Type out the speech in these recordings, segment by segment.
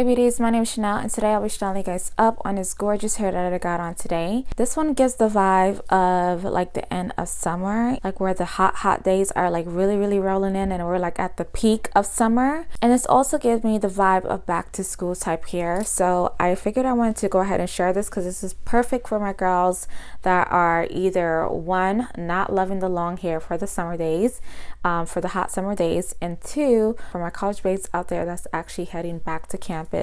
Hey beauties, my name is Chanel and today I'll be showing you guys up on this gorgeous hair that I got on today. This one gives the vibe of like the end of summer, like where the hot days are like really rolling in and we're like at the peak of summer. And this also gives me the vibe of back to school type hair. So I figured I wanted to go ahead and share this because this is perfect for my girls that are either one, not loving the long hair for the summer days, for the hot summer days, and two, for my college babes out there that's actually heading back to campus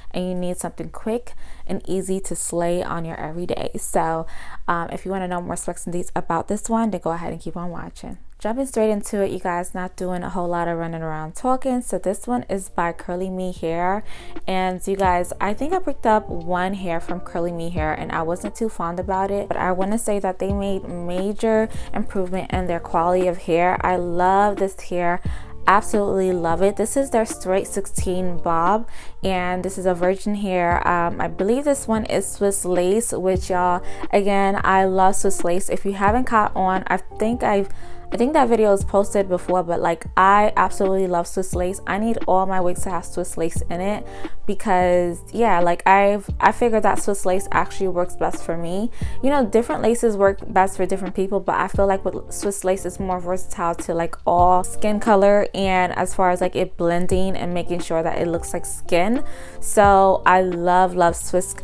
and you need something quick and easy to slay on your everyday. So if you want to know more specs and deets about this one, then go ahead and keep on watching. Jumping straight into it, you guys, not doing a whole lot of running around talking. So this one is by Curlyme hair, and you guys, I think I picked up one hair from Curlyme hair and I wasn't too fond about it, but I want to say that they made major improvement in their quality of hair. I love this hair, absolutely love it. This is their straight 16 bob and this is a virgin hair. I believe this one is Swiss lace, which y'all, again, I love Swiss lace. If you haven't caught on, I think that video is posted before, but like I absolutely love Swiss lace. I need all my wigs to have Swiss lace in it because yeah, like I figured that Swiss lace actually works best for me. You know, different laces work best for different people, but I feel like with Swiss lace is more versatile to like all skin color and as far as like it blending and making sure that it looks like skin. So I love Swiss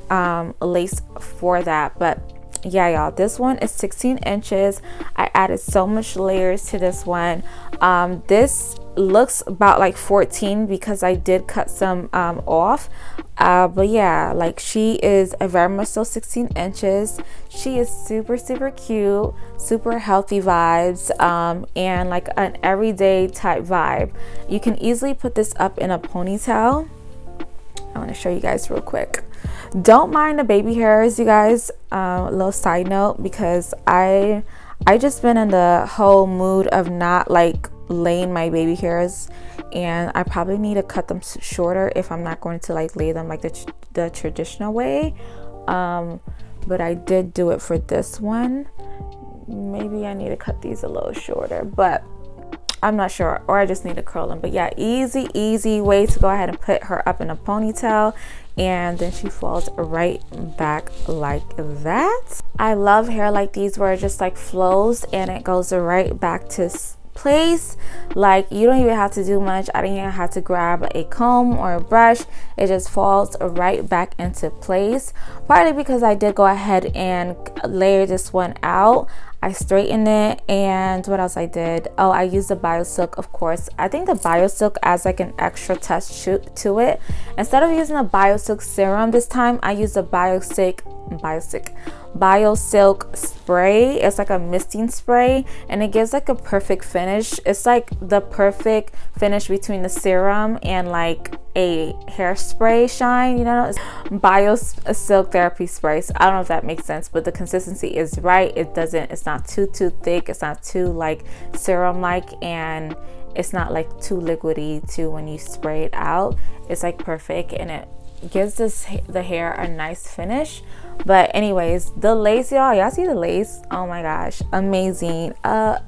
lace for that. But yeah, y'all, this one is 16 inches. I added so much layers to this one. This looks about like 14 because I did cut some off, but yeah, like she is a very much so 16 inches. She is super cute, super healthy vibes, and like an everyday type vibe. You can easily put this up in a ponytail. I want to show you guys real quick. Don't mind the baby hairs, you guys. A little side note, because I just been in the whole mood of not like laying my baby hairs, and I probably need to cut them shorter if I'm not going to like lay them like the traditional way. But I did do it for this one. Maybe I need to cut these a little shorter, but I'm not sure, or I just need to curl them. But yeah, easy way to go ahead and put her up in a ponytail, and then she falls right back like that. I love hair like these where it just like flows and it goes right back to place. Like you don't even have to do much. I didn't even have to grab a comb or a brush. It just falls right back into place, partly because I did go ahead and layer this one out. I straightened it, and what else I did? Oh, I used the BioSilk, of course. I think the BioSilk adds like an extra touch to it. Instead of using a BioSilk serum this time, I used the BioSilk spray. It's like a misting spray, and it gives like a perfect finish. It's like the perfect finish between the serum and like a hairspray shine, you know. It's BioSilk therapy spray. So I don't know if that makes sense, but the consistency is right. It's not too thick, it's not too like serum like, and it's not like too liquidy too when you spray it out. It's like perfect, and it gives the hair a nice finish. But anyways, the lace, y'all see the lace? Oh my gosh, amazing. I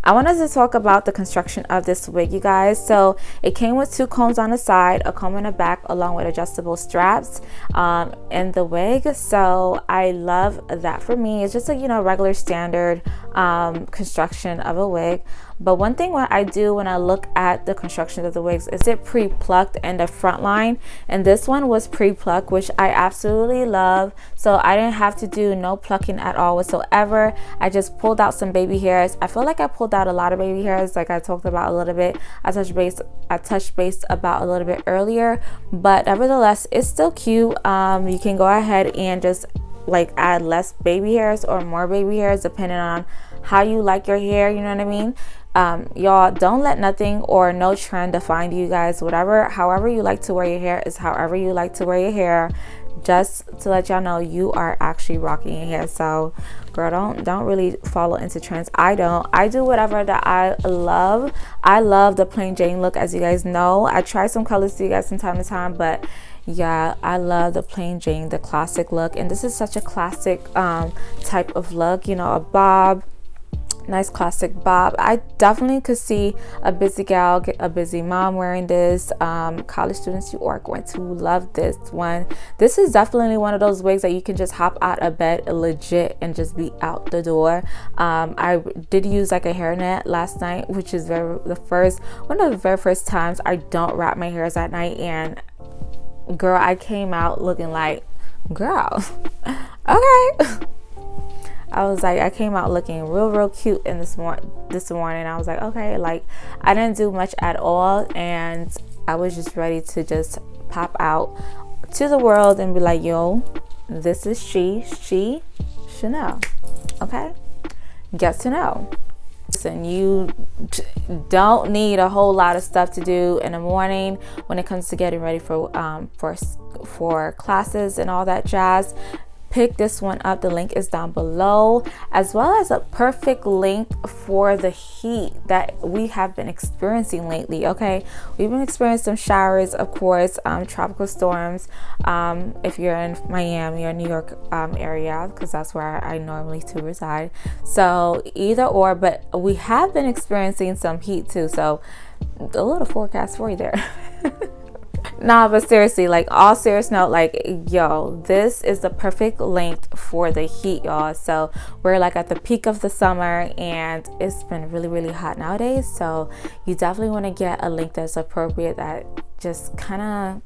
wanted to talk about the construction of this wig, you guys. So it came with two combs on the side, a comb in the back, along with adjustable straps in the wig. So I love that. For me, it's just a regular standard construction of a wig. But one thing what I do when I look at the construction of the wigs is it pre-plucked in the front line, and this one was pre-plucked, which I absolutely love. So I didn't have to do no plucking at all whatsoever. I just pulled out some baby hairs. I feel like I pulled out a lot of baby hairs, like I talked about a little bit. I touched base about a little bit earlier, but nevertheless, it's still cute. You can go ahead and just like add less baby hairs or more baby hairs depending on how you like your hair, you know what I mean? Y'all, don't let nothing or no trend define you guys. However you like to wear your hair is however you like to wear your hair. Just to let y'all know, you are actually rocking your hair. So girl, don't really follow into trends. I do whatever that I love. I love the plain Jane look, as you guys know. I try some colors to you guys from time to time, but yeah, I love the plain Jane, the classic look. And this is such a classic type of look, a bob, Nice classic bob. I definitely could see a busy gal, a busy mom wearing this. College students, you are going to love this one. This is definitely one of those wigs that you can just hop out of bed legit and just be out the door. I did use like a hairnet last night, which is one of the very first times I don't wrap my hairs at night, and girl, I came out looking like, girl, okay. I came out looking real cute in this morning. I was like, okay, like I didn't do much at all, and I was just ready to just pop out to the world and be like, yo, this is she Chanel. Okay, get to know. Listen, you don't need a whole lot of stuff to do in the morning when it comes to getting ready for classes and all that jazz. Pick this one up. The link is down below, as well as a perfect link for the heat that we have been experiencing lately. Okay, we've been experiencing some showers, of course, tropical storms. If you're in Miami or New York area, because that's where I normally to reside. So either or, but we have been experiencing some heat too. So a little forecast for you there. Nah, but seriously, like all serious note, like yo, this is the perfect length for the heat, y'all. So we're like at the peak of the summer, and it's been really hot nowadays. So you definitely want to get a length that's appropriate, that just kind of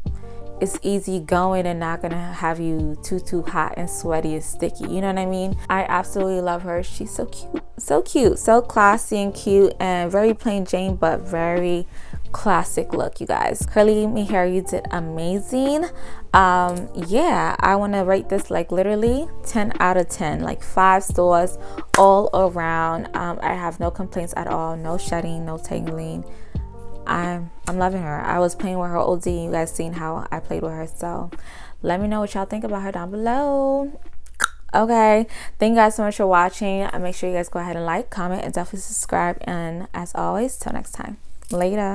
is easy going and not gonna have you too hot and sweaty and sticky. You know what I mean? I absolutely love her. She's so cute, so classy and cute, and very plain Jane, but very classic look, you guys. Curlyme hair, you did amazing. Yeah, I want to rate this like literally 10 out of 10, like 5 stars all around. I have no complaints at all, no shedding, no tangling. I'm loving her. I was playing with her OD, you guys seen how I played with her, so let me know what y'all think about her down below. Okay, thank you guys so much for watching. Make sure you guys go ahead and like, comment, and definitely subscribe, and as always, till next time, later.